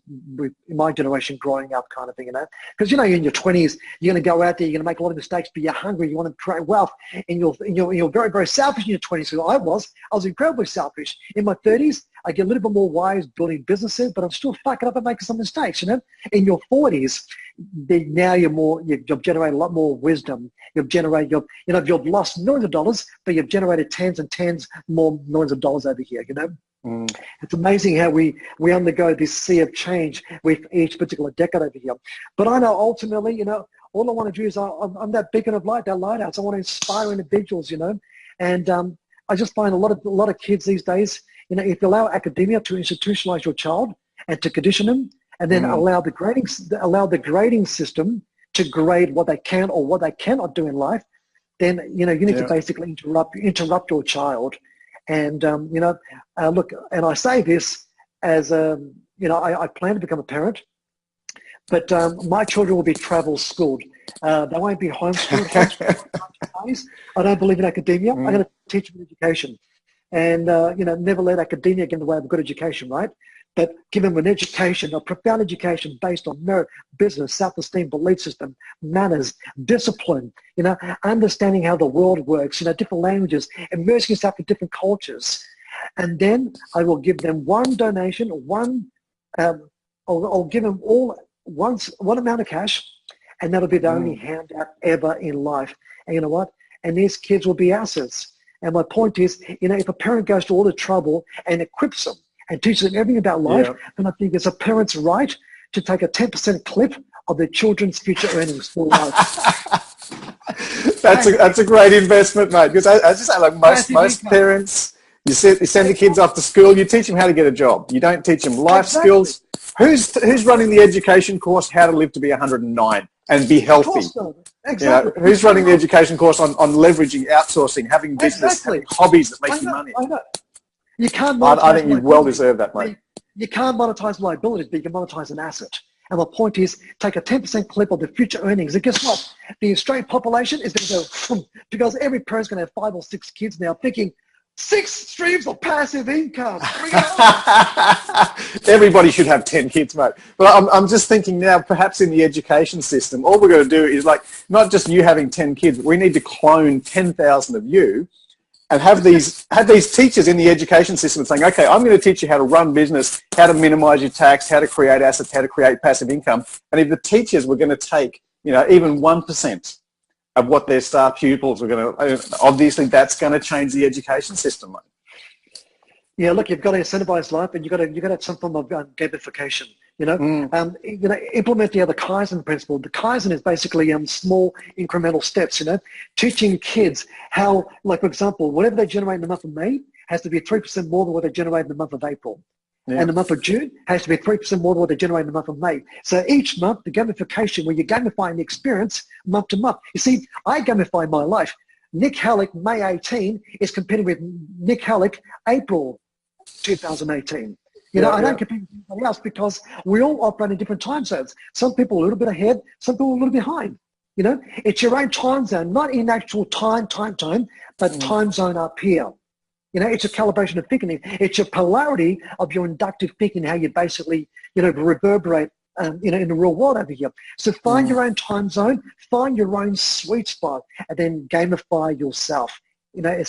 my generation growing up, kind of thing, you know. Because, you know, you're in your 20s, you're going to go out there, you're going to make a lot of mistakes, but you're hungry, you want to create wealth, and you're very, very selfish in your 20s. So I was incredibly selfish. In my 30s, I get a little bit more wise building businesses, but I'm still fucking up and making some mistakes, you know. In your 40s, now you've generated a lot more wisdom. You've lost millions of dollars, but you've generated tens and tens more millions of dollars over here, you know. It's amazing how we undergo this sea of change with each particular decade over here. But I know ultimately, you know, all I want to do is I'm that beacon of light, that lighthouse. I want to inspire individuals, you know. And I just find a lot of kids these days, you know, if you allow academia to institutionalize your child and to condition them, and then allow the grading system to grade what they can or what they cannot do in life, then, you know, you need to basically interrupt your child. And, you know, look, and I say this as, you know, I plan to become a parent, but my children will be travel schooled. They won't be homeschooled. I don't believe in academia. I'm going to teach them education. And, you know, never let academia get in the way of a good education, right? But give them an education, a profound education based on merit, business, self-esteem, belief system, manners, discipline, you know, understanding how the world works, you know, different languages, immersing yourself in different cultures. And then I will give them one donation, I'll give them one amount of cash, and that'll be the only handout ever in life. And you know what? And these kids will be assets. And my point is, you know, if a parent goes to all the trouble and equips them and teaches them everything about life, then I think it's a parent's right to take a 10% clip of their children's future earnings for life. That's a great investment, mate. Because I just say, like most parents, you send the kids off to school, you teach them how to get a job. You don't teach them life skills. Who's running the education course, how to live to be 109 and be healthy? Exactly. You know, who's running the education course on leveraging, outsourcing, having business, having hobbies that make you money? I know. You can't I think you well deserve that, mate. You can't monetize liabilities, but you can monetize an asset. And my point is, take a 10% clip of the future earnings. And guess what? The Australian population is going to go, because every parent's going to have 5 or 6 kids now, thinking 6 streams of passive income. Everybody should have 10 kids, mate. But I'm just thinking now, perhaps in the education system, all we're going to do is, like, not just you having 10 kids, but we need to clone 10,000 of you and have these teachers in the education system saying, okay, I'm going to teach you how to run business, how to minimize your tax, how to create assets, how to create passive income. And if the teachers were going to take, you know, even 1% of what their star pupils were going to, obviously that's going to change the education system, mate. Yeah, look, you've got to incentivize life, and you've got to have some form of gamification. You know, implement the Kaizen principle. The Kaizen is basically small incremental steps. You know, teaching kids how, like for example, whatever they generate in the month of May has to be 3% more than what they generate in the month of April. And the month of June has to be 3% more than what they generate in the month of May. So each month, the gamification, where you're gamifying the experience month to month. You see, I gamify my life. Nick Halik, May 18, is competing with Nick Halik, April 2018. You know, I don't compete with anybody else because we all operate in different time zones. Some people a little bit ahead, some people a little behind. You know, it's your own time zone, not in actual time, but time zone up here. You know, it's a calibration of thinking. It's your polarity of your inductive thinking, how you basically, you know, reverberate, you know, in the real world over here. So find your own time zone, find your own sweet spot, and then gamify yourself. You know,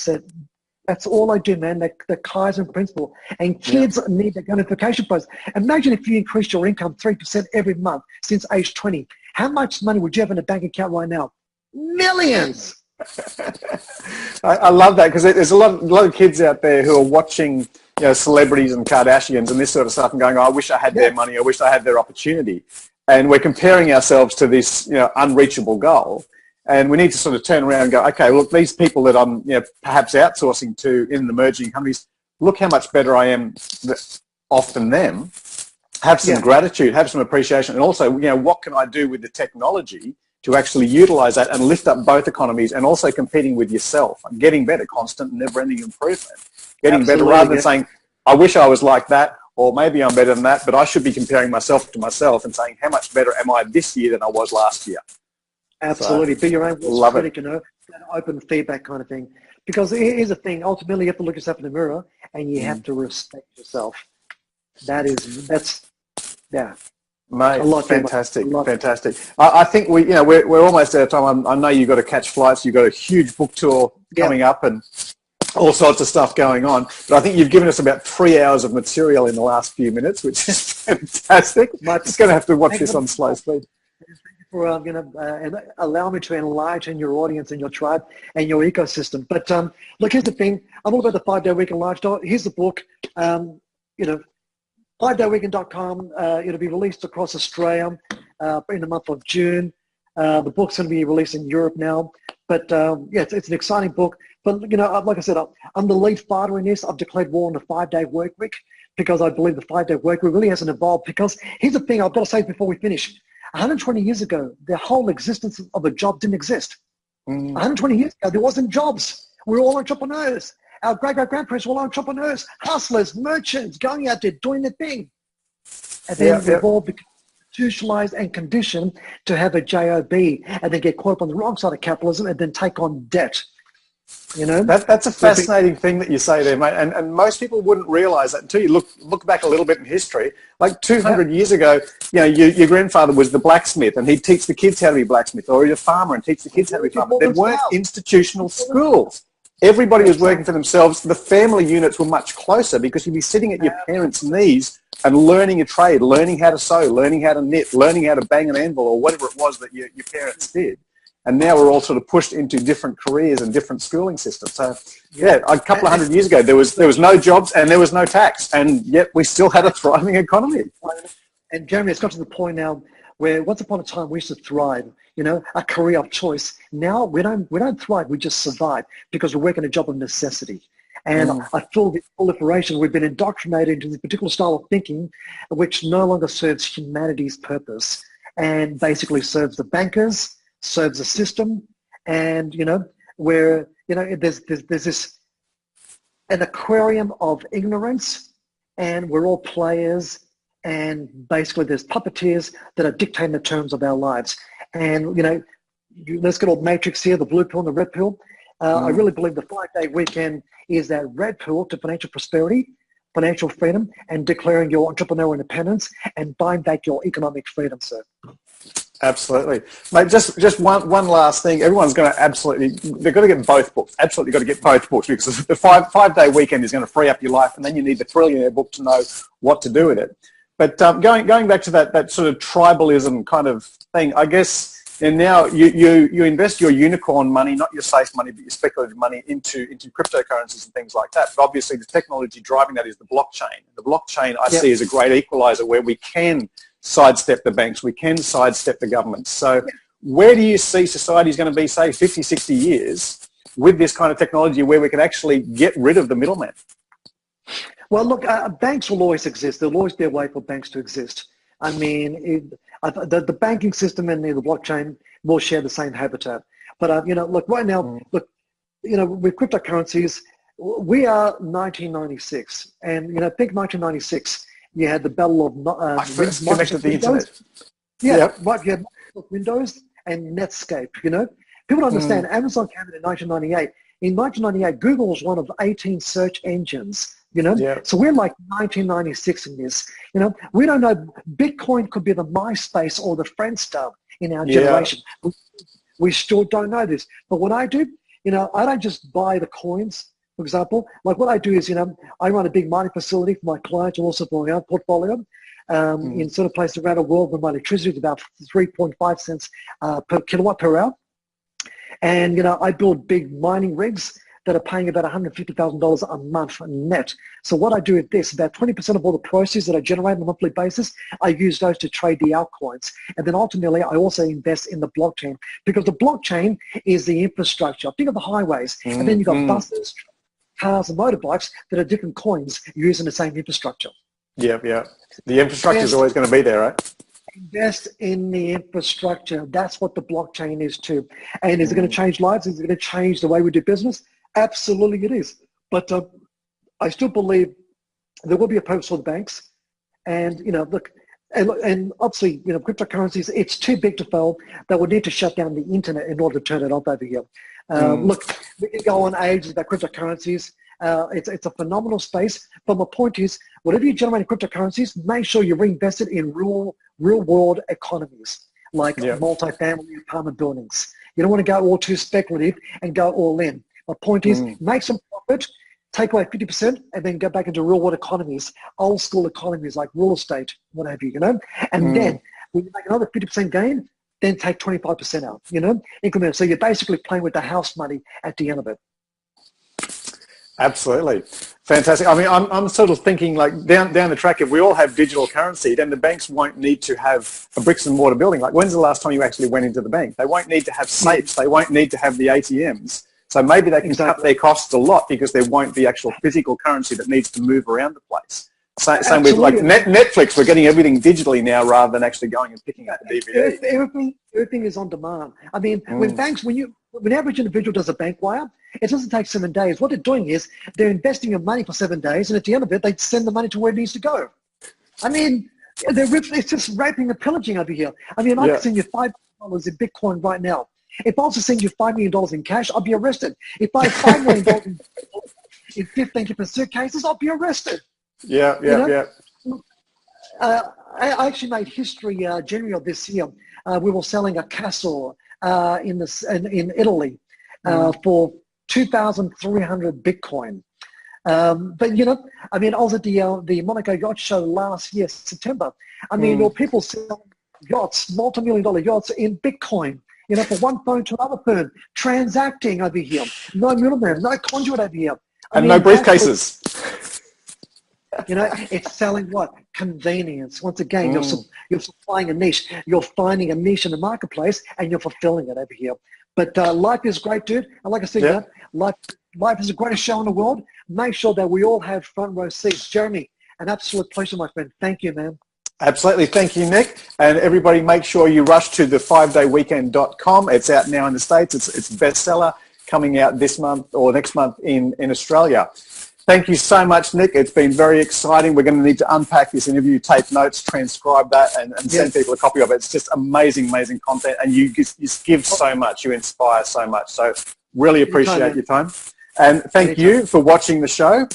that's all I do, man, the Kaizen principle. And kids need the gamification process. Imagine if you increased your income 3% every month since age 20. How much money would you have in a bank account right now? Millions. I love that because there's a lot of kids out there who are watching, celebrities and Kardashians and this sort of stuff and going, oh, I wish I had their money. I wish I had their opportunity. And we're comparing ourselves to this, unreachable goal. And we need to sort of turn around and go, okay, look, these people that I'm, perhaps outsourcing to in emerging countries, look how much better I am off than them. Have some gratitude, have some appreciation. And also, what can I do with the technology to actually utilize that and lift up both economies and also competing with yourself and getting better, constant, never-ending improvement. Getting better rather than saying, I wish I was like that, or maybe I'm better than that, but I should be comparing myself to myself and saying, how much better am I this year than I was last year? Absolutely. So, be your own worst critic, that open feedback kind of thing. Because here's the thing, ultimately you have to look yourself in the mirror and you have to respect yourself. That's Mate, fantastic. I think we're almost out of time. I know you've got to catch flights. You've got a huge book tour coming up and all sorts of stuff going on. But I think you've given us about 3 hours of material in the last few minutes, which is fantastic. I'm just going to have to watch this on slow speed. Thank you for allow me to enlighten your audience and your tribe and your ecosystem. But look, here's the thing. I'm all about the 5-day weekend lifestyle. Here's the book. 5dayweekend.com. It'll be released across Australia in the month of June. The book's going to be released in Europe now. But it's an exciting book. But like I said, I'm the lead fighter in this. I've declared war on the 5-day work week because I believe the 5-day work week really hasn't evolved. Because here's the thing I've got to say before we finish. 120 years ago, the whole existence of a job didn't exist. 120 years ago, there wasn't jobs. We were all entrepreneurs. Our great-great-grandparents were all entrepreneurs, hustlers, merchants, going out there, doing their thing. And then we've all become institutionalized and conditioned to have a job and then get caught up on the wrong side of capitalism and then take on debt. That's a fascinating thing that you say there, mate. And most people wouldn't realize that until you look back a little bit in history. Like 200 years ago, your grandfather was the blacksmith and he'd teach the kids how to be blacksmith, or he's a farmer and teach the kids how to be farmer. There weren't institutional schools. Everybody was working for themselves. The family units were much closer because you'd be sitting at your parents' knees and learning a trade, learning how to sew, learning how to knit, learning how to bang an anvil or whatever it was that your parents did. And now we're all sort of pushed into different careers and different schooling systems. So, a couple of 100 years ago, there was no jobs and there was no tax, and yet we still had a thriving economy. And Jeremy, it's got to the point now where once upon a time we used to thrive, a career of choice. Now we don't thrive, we just survive because we're working a job of necessity. And I feel the proliferation, we've been indoctrinated into this particular style of thinking which no longer serves humanity's purpose and basically serves the bankers, serves the system, and where there's this an aquarium of ignorance, and we're all players, and basically there's puppeteers that are dictating the terms of our lives. And let's get old matrix here, the blue pill and the red pill. I really believe the 5-day weekend is that red pill to financial prosperity, financial freedom, and declaring your entrepreneurial independence and buying back your economic freedom, sir. Absolutely. Mate, just one last thing. Everyone's going to they've got to get both books. Absolutely got to get both books because the 5-day weekend is going to free up your life, and then you need the Trillionaire book to know what to do with it. But going back to that sort of tribalism kind of thing, I guess, and now you invest your unicorn money, not your safe money, but your speculative money into cryptocurrencies and things like that. But obviously the technology driving that is the blockchain. The blockchain I see as a great equalizer where we can sidestep the banks, we can sidestep the governments. So where do you see society is going to be, say, 50, 60 years with this kind of technology where we can actually get rid of the middleman? Well, look, banks will always exist. There'll always be a way for banks to exist. I mean, the banking system and the blockchain will share the same habitat. But, look, right now, with cryptocurrencies, we are 1996. And, think 1996. You had the battle of I first connected the internet. Right. You had Windows and Netscape. People don't understand. Amazon came in 1998. In 1998, Google was one of 18 search engines. So we're like 1996 in this. We don't know. Bitcoin could be the MySpace or the Friendster in our generation. We still don't know this. But what I do, I don't just buy the coins. For example, like what I do is, I run a big mining facility for my clients and also for my own portfolio in sort of places around the world where my electricity is about 3.5 cents per kilowatt per hour. And, you know, I build big mining rigs that are paying about $150,000 a month net. So what I do with this, about 20% of all the proceeds that I generate on a monthly basis, I use those to trade the altcoins. And then ultimately, I also invest in the blockchain, because the blockchain is the infrastructure. Think of the highways, and then you've got buses, cars, and motorbikes that are different coins using the same infrastructure. Yeah, yeah. The infrastructure is always going to be there, right? Invest in the infrastructure. That's what the blockchain is too. And is it going to change lives? Is it going to change the way we do business? Absolutely it is. But I still believe there will be a purpose for the banks. And, you know, look, and obviously, you know, cryptocurrencies, it's too big to fail. They would need to shut down the internet in order to turn it off over here. Look, we can go on ages about cryptocurrencies. It's a phenomenal space. But my point is, whatever you generate in cryptocurrencies, make sure you reinvest it in real world economies, like multifamily apartment buildings. You don't want to go all too speculative and go all in. My point is, make some profit, take away 50%, and then go back into real world economies, old school economies like real estate, what have you, you know? And then when you make another 50% gain, then take 25% out, you know, increment. So you're basically playing with the house money at the end of it. Absolutely. Fantastic. I mean, I'm sort of thinking like down the track, if we all have digital currency, then the banks won't need to have a bricks and mortar building. Like, when's the last time you actually went into the bank? They won't need to have safes. They won't need to have the ATMs. So maybe they can cut their costs a lot because there won't be actual physical currency that needs to move around the place. Same with like Netflix. We're getting everything digitally now rather than actually going and picking up the DVD. Everything is on demand. I mean, when banks, when an average individual does a bank wire, it doesn't take 7 days. What they're doing is they're investing your money for 7 days, and at the end of it, they send the money to where it needs to go. I mean, it's just raping and pillaging over here. I mean, I can send you $5 in Bitcoin right now. If I was to send you $5 million in cash, I'll be arrested. If I have $5 million in 15 different suitcases, I'll be arrested. Yeah. I actually made history January of this year. We were selling a castle in Italy for 2,300 Bitcoin. But, you know, I mean, I was at the Monaco Yacht Show last year, September. I mean, there were people selling yachts, multi-million-dollar yachts in Bitcoin, you know, from one phone to another phone, transacting over here. No middleman, no conduit over here. And no briefcases. You know, it's selling what? Convenience. Once again, you're supplying a niche. You're finding a niche in the marketplace, and you're fulfilling it over here. But life is great, dude. And like I said, you know, life is the greatest show in the world. Make sure that we all have front row seats. Jeremy, an absolute pleasure, my friend. Thank you, man. Absolutely. Thank you, Nick. And everybody, make sure you rush to the 5dayweekend.com. It's out now in the States. It's a bestseller, coming out this month or next month in Australia. Thank you so much, Nick. It's been very exciting. We're going to need to unpack this interview, take notes, transcribe that, and send people a copy of it. It's just amazing, amazing content. And you give so much. You inspire so much. So really appreciate your time. And thank you for watching the show.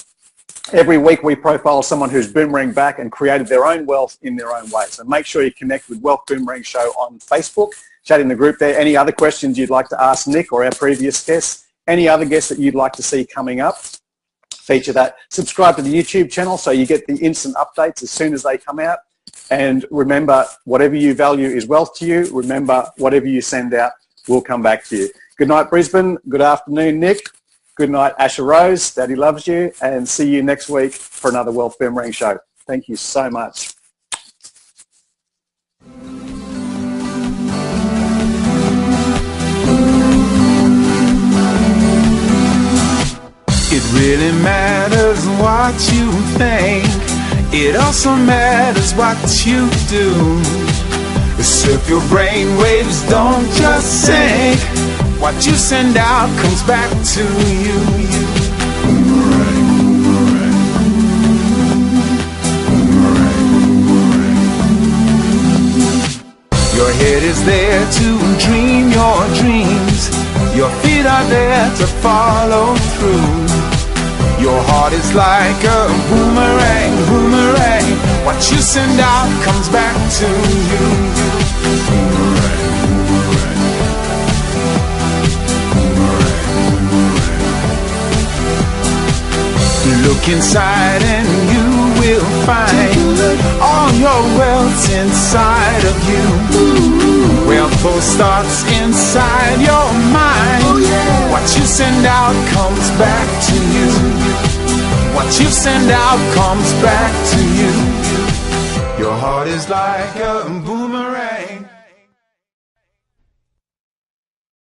Every week we profile someone who's boomerang back and created their own wealth in their own way. So make sure you connect with Wealth Boomerang Show on Facebook. Chat in the group there. Any other questions you'd like to ask Nick or our previous guests, any other guests that you'd like to see coming up, feature that. Subscribe to the YouTube channel so you get the instant updates as soon as they come out. And remember, whatever you value is wealth to you. Remember, whatever you send out will come back to you. Good night, Brisbane. Good afternoon, Nick. Good night, Asher Rose. Daddy loves you. And see you next week for another Wealth Boomerang Show. Thank you so much. It really matters what you think. It also matters what you do. So if your brain waves don't just sink, what you send out comes back to you. Your head is there to dream your dreams. Your feet are there to follow through. Your heart is like a boomerang, boomerang. What you send out comes back to you. Look inside and you will find all your wealth's inside of you. Well, info starts inside your mind. What you send out comes back to you. What you send out comes back to you. Your heart is like a boomerang.